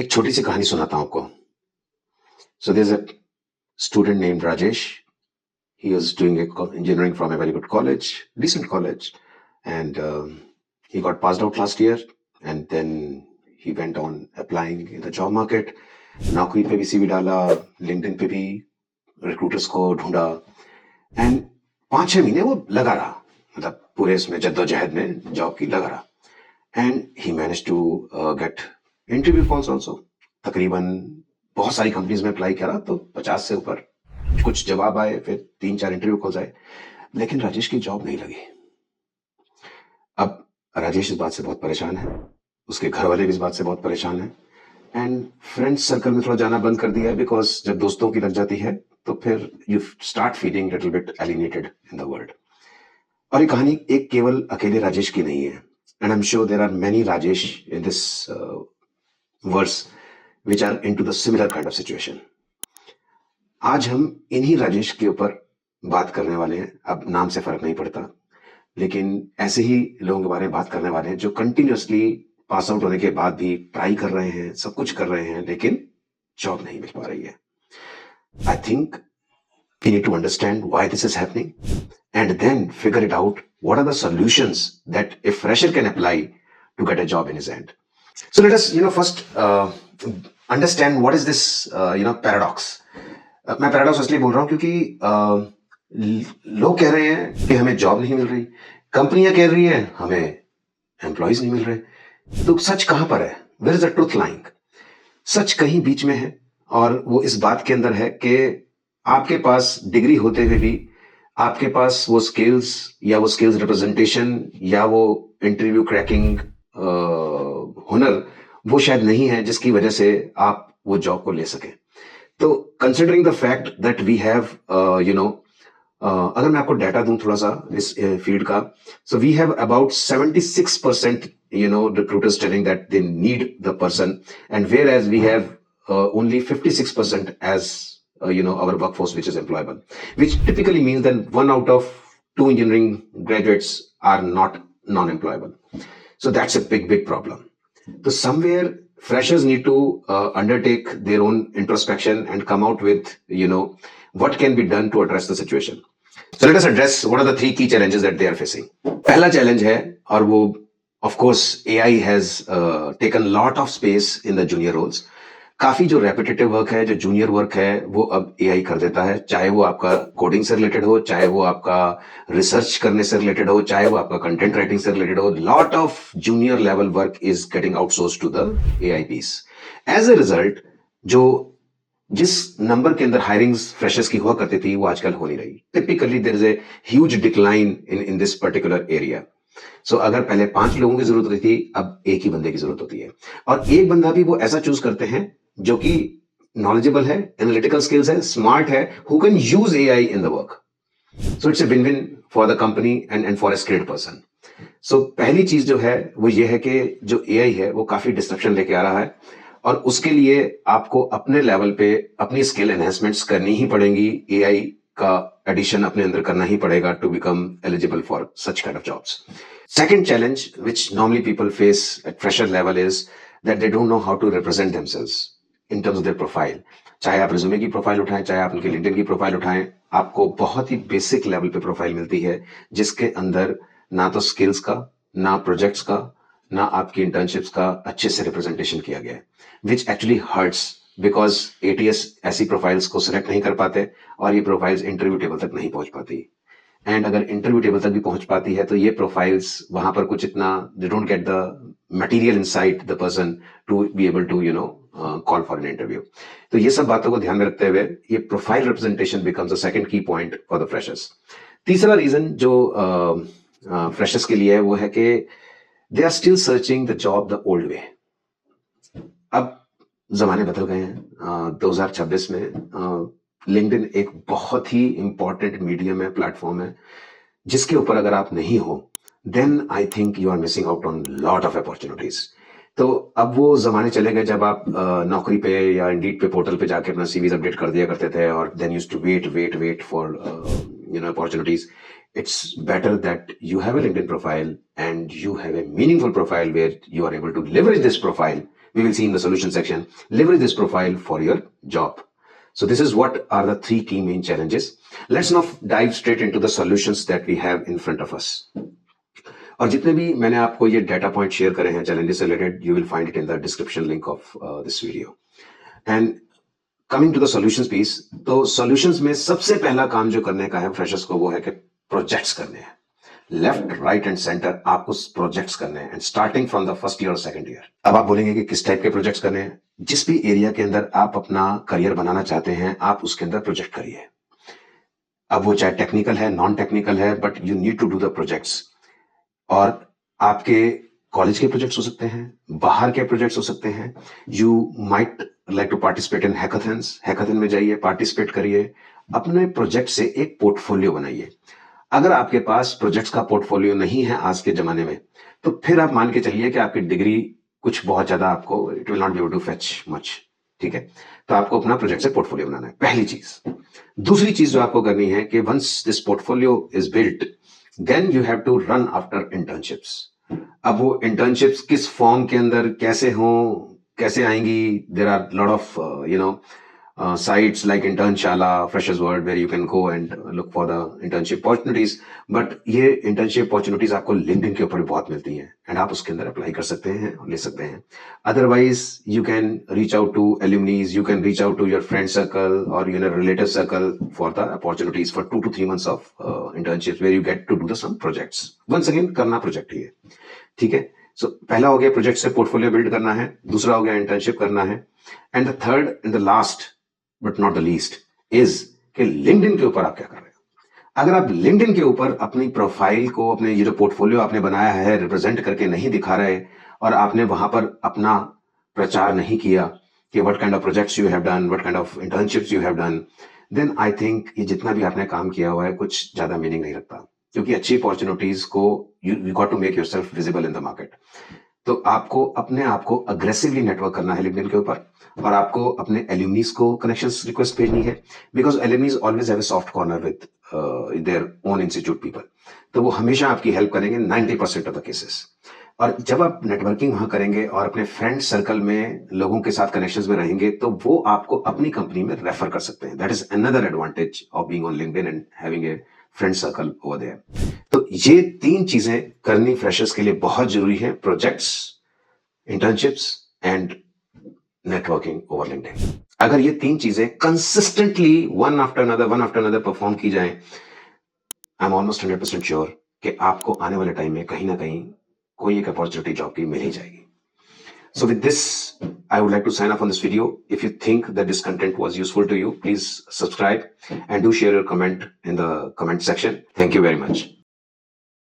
एक छोटी सी कहानी सुनाता हूं आपको. So there's a student named Rajesh. He was doing engineering from a very good college, decent college, and he got passed out last year. And then he went on applying in the job market. नौकरी पे भी CV डाला, LinkedIn पे भी recruiters को ढूंढा, and 5-6 महीने वो लगा रहा, मतलब पूरे इसमें जद्दोजहद में जॉब की लगा रहा. And he manage to get interview calls also. तकरीबन बहुत सारी कंपनीज में अप्लाई करा तो 50 से ऊपर कुछ जवाब आए, फिर 3-4 इंटरव्यू कॉल्स आए, लेकिन राजेश की जॉब नहीं लगी. अब राजेश इस बात से बहुत परेशान है, उसके घर वाले भी इस बात से बहुत परेशान है, एंड फ्रेंड्स सर्कल में थोड़ा जाना बंद कर दिया है, बिकॉज जब दोस्तों की लग जाती है तो फिर you start feeling little bit alienated in the world. और ये कहानी एक केवल अकेले राजेश की नहीं है, and I am sure there are many Rajesh in this verse which are into the similar kind of situation. आज हम इन्हीं राजेश के ऊपर बात करने वाले हैं. अब नाम से फर्क नहीं पड़ता, लेकिन ऐसे ही लोगों के बारे में बात करने वाले हैं जो कंटिन्यूअसली पास आउट होने के बाद भी ट्राई कर रहे हैं, सब कुछ कर रहे हैं, लेकिन जॉब नहीं मिल पा रही है. I think we need to understand why this is happening and then figure it out what are the solutions that a fresher can apply to get a job in his hand. So let us first understand what is this paradox. मैं paradox इसलिए बोल रहा हूं क्योंकि लोग कह रहे हैं कि हमें जॉब नहीं मिल रही, कंपनियां कह रही है हमें एम्प्लॉयज नहीं मिल रहे. तो सच कहां पर है? Where is the truth lying? सच कहीं बीच में है, और वो इस बात के अंदर है कि आपके पास डिग्री होते हुए भी आपके पास वो स्किल्स या वो स्किल्स रिप्रेजेंटेशन या वो इंटरव्यू क्रैकिंग हुनर वो शायद नहीं है जिसकी वजह से आप वो जॉब को ले सके. तो considering the fact that we have अगर मैं आपको डाटा दूं थोड़ा सा इस फील्ड का, so we have about 76% recruiters telling that they need the person, and whereas we have only 56% as our workforce which is employable, which typically means that 1 out of 2 engineering graduates are not non-employable. So that's a big problem. So somewhere freshers need to undertake their own introspection and come out with what can be done to address the situation. So let us address what are the 3 key challenges that they are facing. पहला challenge है, और वो of course AI has taken lot of space in the junior roles. काफी जो repetitive work है, जो junior work है, वो अब एआई कर देता है, चाहे वो आपका कोडिंग से रिलेटेड हो, चाहे वो आपका रिसर्च करने से रिलेटेड हो, चाहे वो आपका कंटेंट राइटिंग से रिलेटेड हो. Lot of junior level work is getting outsourced to the AI piece. As a result जो जिस नंबर के अंदर हायरिंग्स फ्रेशर्स की हुआ करती थी वो आजकल हो नहीं रही. Typically there is a huge decline in this particular area. So अगर पहले 5 लोगों की जरूरत होती थी, अब एक ही बंदे की जरूरत होती है, और एक बंदा भी वो ऐसा चूज करते हैं जो कि नॉलेजेबल है, एनालिटिकल स्किल्स है, स्मार्ट है, who can use AI in the work. So it's a win win for the company and for a skilled person. So पहली चीज जो है वो ये है कि जो एआई है वो काफी डिस्ट्रप्शन लेके आ रहा है, और उसके लिए आपको अपने लेवल पे अपनी स्किल एनहेंसमेंट्स करनी ही पड़ेंगी. एआई का एडिशन अपने अंदर करना ही पड़ेगा to become eligible for such kind of jobs. Second challenge which normally people face at fresher level is that they don't know how to represent themselves in terms of their profile. चाहे आप resume की profile उठाएं, चाहे आप उनके LinkedIn की profile उठाएं, आपको बहुत ही बेसिक लेवल पे प्रोफाइल मिलती है जिसके अंदर ना तो स्किल्स का, ना प्रोजेक्ट्स का, ना आपकी इंटर्नशिप्स का अच्छे से रिप्रेजेंटेशन किया गया है, which actually hurts because ATS ऐसी प्रोफाइल्स को सिलेक्ट नहीं कर पाते और ये प्रोफाइल्स इंटरव्यू टेबल तक नहीं पहुंच पाती. एंड अगर इंटरव्यू टेबल तक भी पहुंच पाती है तो ये प्रोफाइल्स वहां पर कुछ इतना they don't get the material insight the person to be able to call for an interview. तो ये सब बातों को ध्यान में रखते हुए ये profile representation becomes a second key point for the freshers. तीसरा रीजन जो फ्रेशर्स के लिए है वो है कि they are still searching the job the old way. अब जमाने बदल गए हैं. 2026 में लिंक्डइन एक बहुत ही इंपॉर्टेंट मीडियम है, प्लेटफॉर्म है, जिसके ऊपर अगर आप नहीं हो then I think you are missing out on lot of opportunities. तो अब वो जमाने चले गए जब आप नौकरी पे या इंडीड पे पोर्टल पे जाके अपना सीवीज अपडेट कर दिया करते थे और then used to wait for opportunities. It's better that you have a LinkedIn profile and you have a meaningful profile where you are able to leverage this profile we will see in the solution section. Leverage this profile for your job. So this is what are the 3 key main challenges. Let's now dive straight into the solutions that we have in front of us. और जितने भी मैंने आपको ये data point share करे हैं challenges से related, you will find it in the description link of this video. And coming to the solutions piece, तो सॉल्यूशंस में सबसे पहला काम जो करने का है फ्रेशर्स को वो है कि प्रोजेक्ट्स करने हैं. लेफ्ट, राइट एंड सेंटर आपको प्रोजेक्ट्स करने हैं, and starting from the first year और सेकंड ईयर. अब आप बोलेंगे कि किस टाइप के प्रोजेक्ट्स करने हैं. जिस भी एरिया के अंदर आप अपना करियर बनाना चाहते हैं, आप उसके अंदर प्रोजेक्ट करिए. अब वो चाहे टेक्निकल है, नॉन टेक्निकल है, but you need to do the projects. और आपके कॉलेज के प्रोजेक्ट्स हो सकते हैं, बाहर के प्रोजेक्ट्स हो सकते हैं. You might like to participate in hackathons. Hackathon में जाइए, पार्टिसिपेट करिए, अपने प्रोजेक्ट से एक पोर्टफोलियो बनाइए. अगर आपके पास प्रोजेक्ट्स का पोर्टफोलियो नहीं है आज के जमाने में, तो फिर आप मान के चलिए कि आपकी डिग्री कुछ बहुत ज्यादा आपको it will not be able to fetch much. ठीक है, तो आपको अपना प्रोजेक्ट से पोर्टफोलियो बनाना है, पहली चीज. दूसरी चीज जो आपको करनी है कि once this portfolio is built, then you have to run after internships. अब वो इंटर्नशिप्स किस फॉर्म के अंदर कैसे हो, कैसे आएंगी, there are lot of sites like Internshala, Freshers World, where you can go and look for the internship opportunities. But ये internship opportunities आपको LinkedIn के ऊपर भी बहुत मिलती हैं, and आप उसके अंदर अप्लाई कर सकते हैं और ले सकते हैं. Otherwise, you can reach out to alumni, you can reach out to your friend circle or your relative circle for the opportunities for 2 to 3 months of internships where you get to do some projects. Once again, करना project ही है. ठीक है, सो पहला हो गया project से portfolio build करना है, दूसरा हो गया इंटर्नशिप करना है, and the third and the last but not the least is कि लिंक्डइन के ऊपर आप क्या कर रहे हो. अगर आप लिंक्डइन के ऊपर अपनी प्रोफाइल को, अपने ये जो पोर्टफोलियो आपने बनाया है, रिप्रेजेंट करके नहीं दिखा रहे, और आपने वहां पर अपना प्रचार नहीं किया कि what kind of projects you have done, what kind of internships you have done, then I think ये जितना भी आपने काम किया हुआ है कुछ ज्यादा मीनिंग नहीं रखता. क्योंकि अच्छी अपॉर्चुनिटीज को you got to make yourself visible in the market. तो आपको अपने आप को अग्रेसिवली नेटवर्क करना है लिंक्डइन के ऊपर, और आपको अपने एल्यूमनीज को कनेक्शंस रिक्वेस्ट भेजनी है, because alumnis always have a soft corner with their own institute people. तो वो हमेशा आपकी हेल्प करेंगे 90% ऑफ द केसेस. और जब आप नेटवर्किंग वहां करेंगे और अपने फ्रेंड सर्कल में लोगों के साथ कनेक्शंस में रहेंगे, तो वो आपको अपनी कंपनी में रेफर कर सकते हैं. That is another advantage of being on LinkedIn and having a friend circle over there. तो ये 3 चीजें करनी फ्रेशर्स के लिए बहुत जरूरी है: projects, internships and networking over LinkedIn. अगर ये 3 चीजें consistently one after another perform की जाए, आई एम ऑलमोस्ट 100% श्योर कि आपको आने वाले टाइम में कहीं ना कहीं कोई एक अपॉर्चुनिटी जॉब की मिल ही जाएगी. So with this, I would like to sign off on this video. If you think that this content was useful to you, please subscribe and do share your comment in the comment section. Thank you very much.